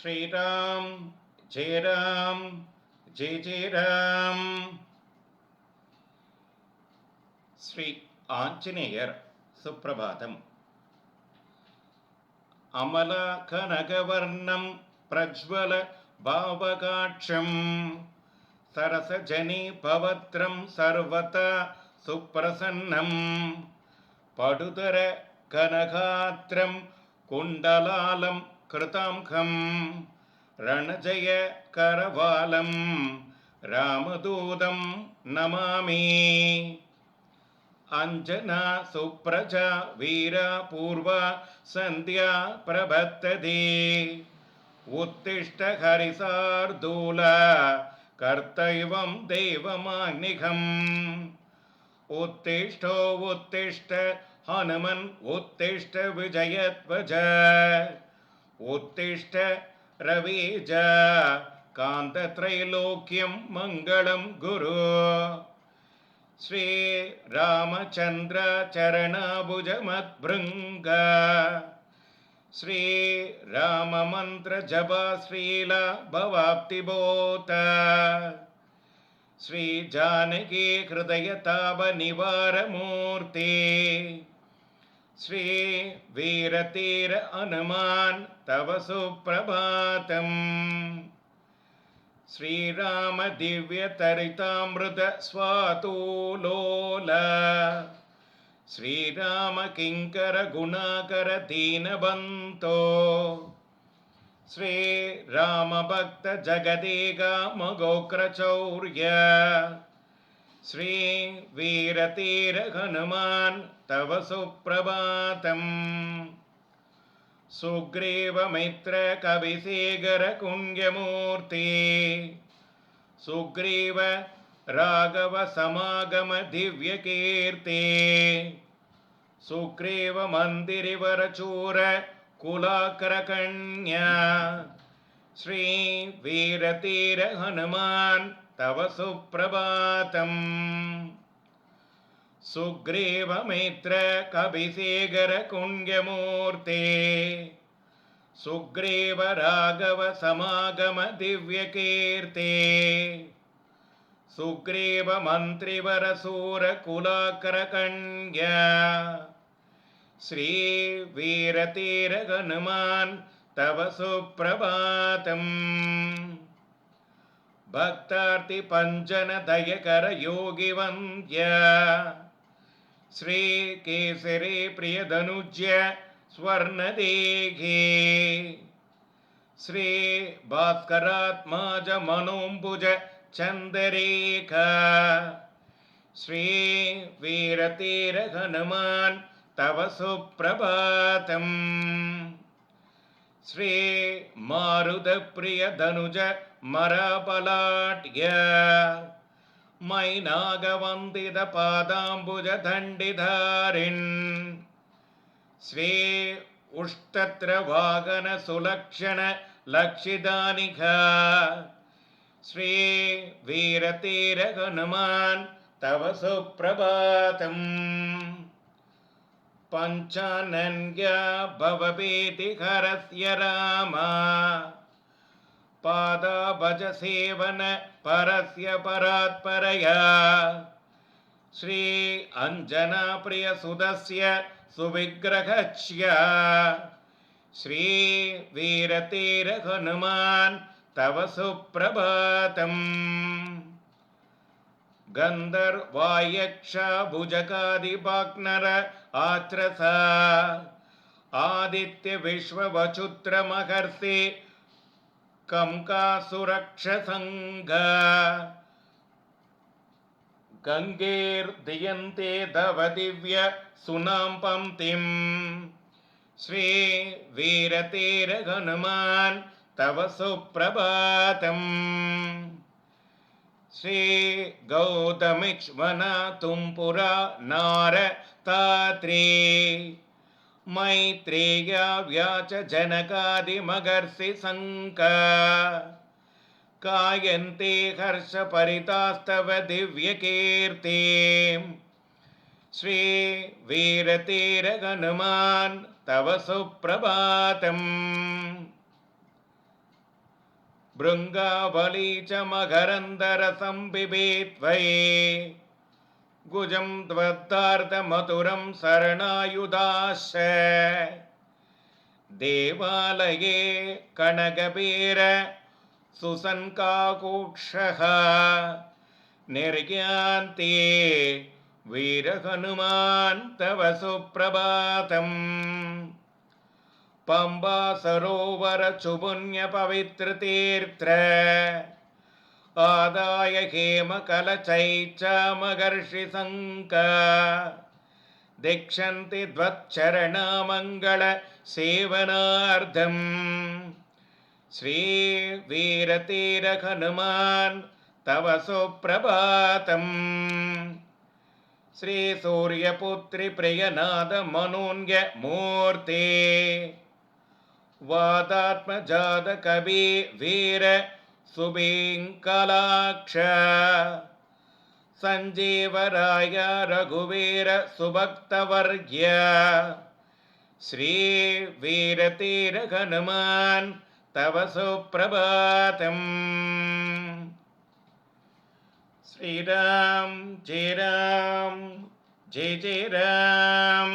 ஸ்ரீராம் ஜெய ராம் ஜெய ஜெய ராம். ஸ்ரீ ஆஞ்சநேயர் சுப்பிரபாதம். அமலா கனகவர்ணம் பிரஜ்வல பாவகாட்சம் சரசஜனி பவத்ரம் சர்வதா சுப்ரசன்னம் படுதர கனகாத்ரம் குண்டலாலம் கிருதாம்கம் ரணஜய கரவாலம் ராமதூதம் நமாமி. அஞ்சனா சுப்ரஜா வீரா பூர்வா சந்தியா பிரபத்ததே உத்திஷ்ட ஹரிசார்தூல கர்த்தைவம் தேவமான்னிகம். உத்திஷ்டோ உத்திஷ்ட ஹனுமன் உத்திஷ்ட விஜயத்வஜ உத்திஷ்ட ரவீஜ காந்தத்ரைலோக்கியம் மங்களம் குரு. ஸ்ரீ ராமச்சந்திர சரணாபுஜமத்பிருங்க ஸ்ரீ ராமமந்திர ஜபா ஸ்ரீலா பவாப்திபோத ஸ்ரீ ஜானகி ஹிருதய தாப நிவாரமூர்த்தி ஸ்ரீ வீரதீர அனுமான் தவ சுப்ரபாதம். ஸ்ரீராம திவ்ய தரிதாமிருத ஸ்வாதூலோல ஸ்ரீராம கிங்கர குணாகர தீனபந்தோ ஸ்ரீ ராம பக்த ஜகதேகா மகோக்ரச்சௌர்ய ஸ்ரீ வீரதீர ஹனுமான் தவ சுப்ரபாதம். சுக்ரீவ மித்ர கவிசேகர குண்யமூர்த்தி சுக்ரீவ ராகவ சமாகம திவ்ய கீர்த்தி சுக்ரீவ மந்திரிவர சூர குலாக்கர கண்யா ஸ்ரீ வீரதீர ஹனுமான் தவ சுப்ரபாதம். சுக்ரீவ மித்ர கபிசேகர குண்யமூர்த்தி சுக்ரீவ ராகவ சமாகம திவ்ய கீர்த்தி சுக்ரீவ மந்திரிவர சூர குலாக்கர கண்யா ஸ்ரீ வீரதீர ஹனுமான் தவ சுப்ரபாதம். பக்தார்த்தி பஞ்சன தயகர யோகி வந்திய ஸ்ரீ கேசரி பிரியதனுஜ்ய ஸ்வர்ணதேகி ஸ்ரீ பாஸ்கராத்மாஜ மனோம்புஜ சந்திரேகா ஸ்ரீ வீரதீர ஹனுமான் தவ சுப்ரபாதம். ஸ்ரீ மாருத பிரிய தனுஜ மரபலாட்ய மைநாகவந்தித பாதாம்புஜ தண்டிதாரின் ஸ்ரீ உஷ்டத்ர வாகன சுலக்ஷண லக்ஷிதானிகா ஸ்ரீ வீரதீர ஹனுமான் தவ சுப்ரபாதம். பஞ்சானன்யா பவபீதி ஹரஸ்ய ராமா பாதாபஜ சேவன பரஸ்ய பராத்பரயா ஸ்ரீ அஞ்சனா பிரிய சுதஸ்ய சுவிக்ரஹச்ய ஸ்ரீ வீரதீர ஹனுமான் தவ சுப்ரபாதம். கந்தர்வாயக்ஷ புஜகாதிபாக்னர ஆத்ரசா ஆதித்ய விஸ்வவசுத்ர மகர்ஷி கம்காசுரக்ஷசங்க கங்கேர் தியந்தே தவ திவ்ய சுனாம் பம்திம் ஸ்ரீ வீரதீர ஹனுமான் தவ சுப்ரபாதம். ஸ்ரீ கௌதமிக்ஷ்வனா தும்புரா நார தாத்ரீ மைத்ரேயா வியாச ஜனகாதி மகர்ஷி சங்க காயந்தே ஹர்ஷ பரிதாஸ்தவ திவ்ய கீர்த்தி ஸ்ரீ வீரதீர ஹனுமான் தவ சுப்ரபாதம். भृङ्गावली च मकरन्दरसं बिभेत्वये गुजं त्वत्तार्धमधुरं शरणायुधाश्च देवालये कनकबीर सुसन्काकुक्षः निर्यान्ते वीरहनुमान् तव सुप्रभातम् पंबा सरोवर चुपुण्यपवित्रतीर्थ आदाय हेमकलचैचामगर्षिशङ्क दीक्षन्ति त्वच्चरणमङ्गलसेवनार्थम् श्रीवीरतीरहनुमान् तव सुप्रभातम् श्रीसूर्यपुत्रि प्रियनादमनोन्यमूर्ते वादात्मजातकवि वीर सुबिङ्कलाक्ष सञ्जीवराय रघुवीर सुभक्तवर्य श्रीवीरतीरहनुमान् तव सुप्रभातम्। श्रीराम जय राम जय जय राम।